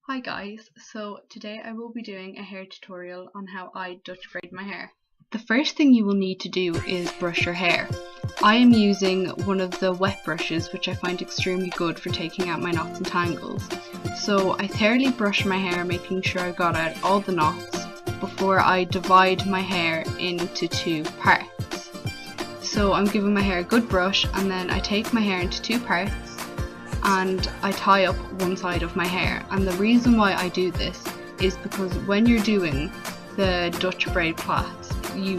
Hi guys, so today I will be doing a hair tutorial on how I Dutch braid my hair. The first thing you will need to do is brush your hair. I am using one of the wet brushes, which I find extremely good for taking out my knots and tangles. So I thoroughly brush my hair, making sure I got out all the knots before I divide my hair into two parts. So I'm giving my hair a good brush, and then I take my hair into two parts and I tie up one side of my hair. And the reason why I do this is because when you're doing the Dutch braid plaits, you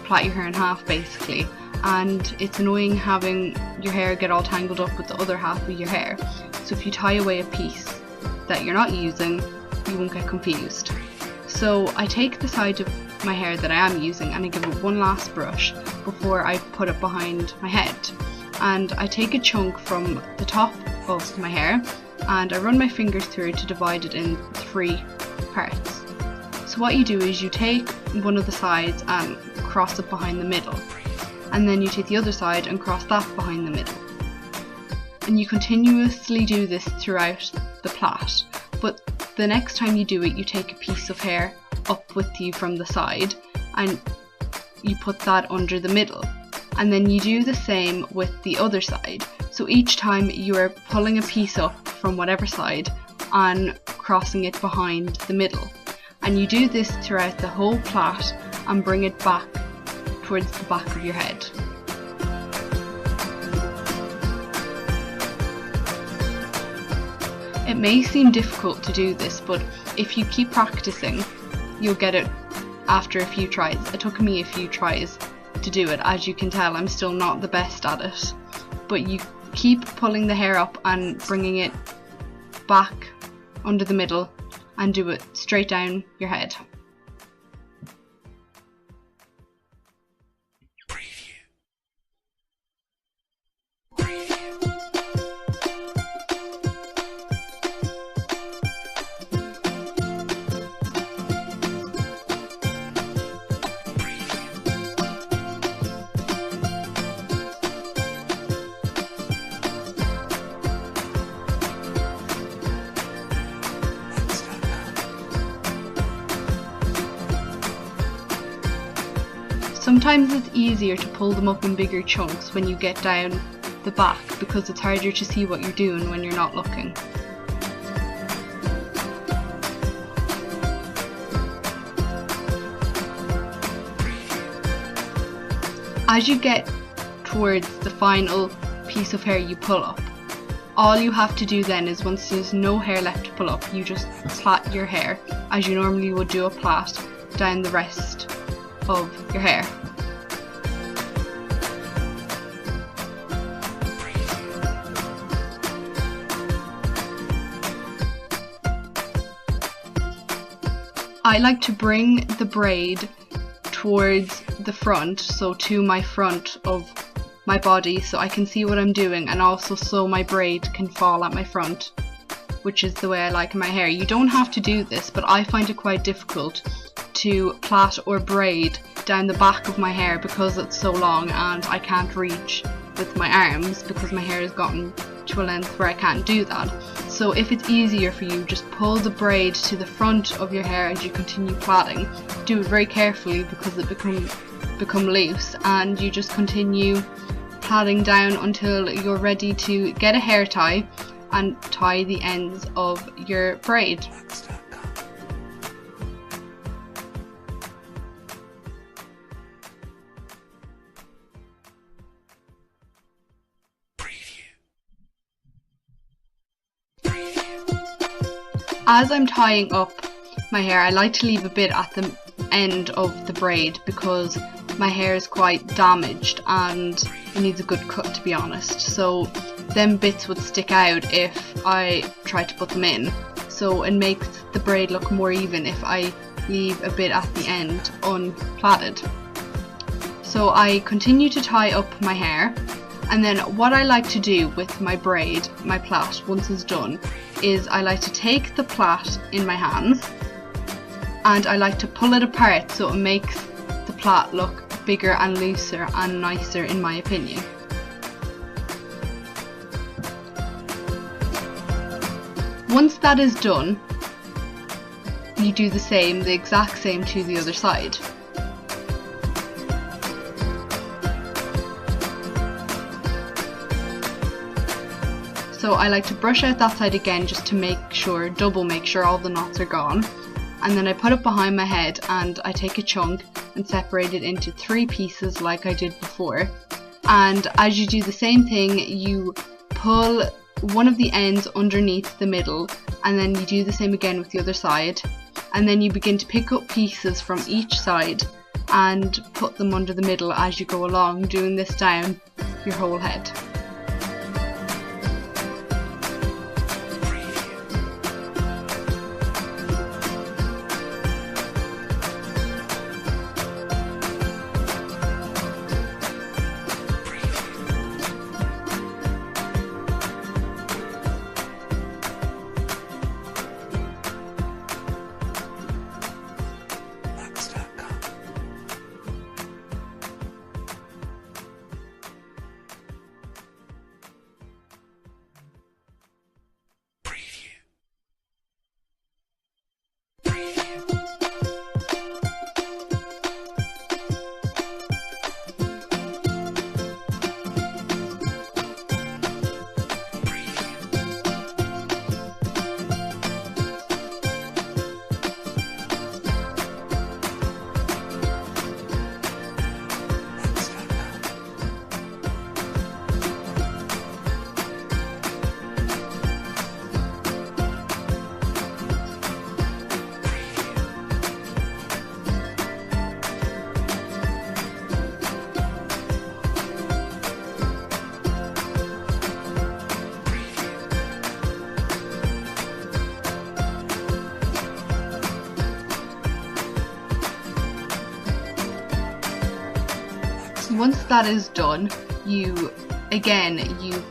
plait your hair in half basically, and it's annoying having your hair get all tangled up with the other half of your hair. So if you tie away a piece that you're not using, you won't get confused. So I take the side of my hair that I am using and I give it one last brush before I put it behind my head. And I take a chunk from the top of my hair and I run my fingers through to divide it in three parts. So what you do is you take one of the sides and cross it behind the middle, and then you take the other side and cross that behind the middle, and you continuously do this throughout the plait. But the next time you do it, you take a piece of hair up with you from the side and you put that under the middle, and then you do the same with the other side. So each time you are pulling a piece up from whatever side and crossing it behind the middle. And you do this throughout the whole plait and bring it back towards the back of your head. It may seem difficult to do this, but if you keep practicing, you'll get it after a few tries. It took me a few tries to do it. As you can tell, I'm still not the best at it, but you keep pulling the hair up and bringing it back under the middle and do it straight down your head. Sometimes it's easier to pull them up in bigger chunks when you get down the back, because it's harder to see what you're doing when you're not looking. As you get towards the final piece of hair you pull up, all you have to do then is, once there's no hair left to pull up, you just plait your hair as you normally would do a plait down the rest of your hair. I like to bring the braid towards the front, so to my front of my body, so I can see what I'm doing, and also so my braid can fall at my front, which is the way I like my hair. You don't have to do this, but I find it quite difficult to plait or braid down the back of my hair because it's so long and I can't reach with my arms because my hair has gotten to a length where I can't do that. So if it's easier for you, just pull the braid to the front of your hair as you continue plaiting. Do it very carefully because it become loose, and you just continue plaiting down until you're ready to get a hair tie and tie the ends of your braid. As I'm tying up my hair, I like to leave a bit at the end of the braid because my hair is quite damaged and it needs a good cut, to be honest. So them bits would stick out if I try to put them in. So it makes the braid look more even if I leave a bit at the end unplaited. So I continue to tie up my hair, and then what I like to do with my braid, my plait, once it's done, is I like to take the plait in my hands and I like to pull it apart so it makes the plait look bigger and looser and nicer, in my opinion. Once that is done, you do the exact same to the other side. So I like to brush out that side again just to double make sure all the knots are gone. And then I put it behind my head and I take a chunk and separate it into 3 pieces like I did before. And as you do the same thing, you pull one of the ends underneath the middle, and then you do the same again with the other side. And then you begin to pick up pieces from each side and put them under the middle as you go along, doing this down your whole head. Once that is done, you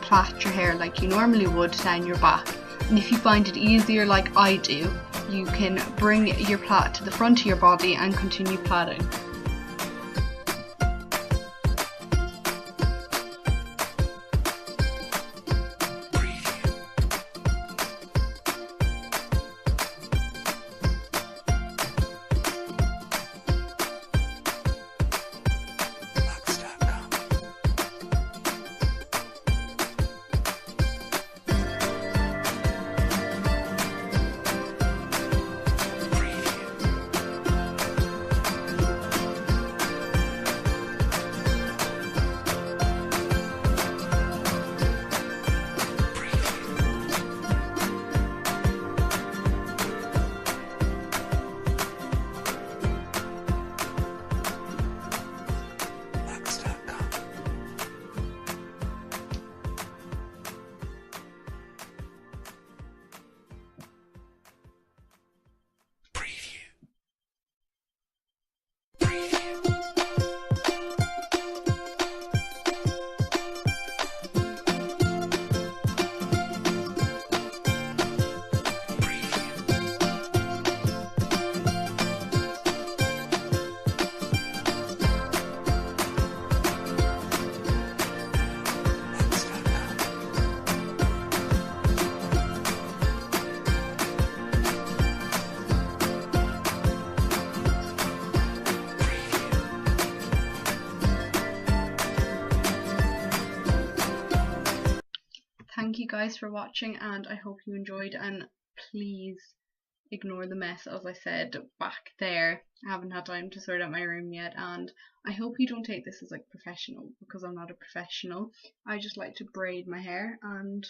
plait your hair like you normally would down your back. And if you find it easier like I do, you can bring your plait to the front of your body and continue plaiting. Thank you guys for watching, and I hope you enjoyed, and please ignore the mess, as I said, back there. I haven't had time to sort out my room yet, and I hope you don't take this as like professional, because I'm not a professional. I just like to braid my hair, and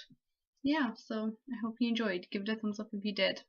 yeah, so I hope you enjoyed. Give it a thumbs up if you did.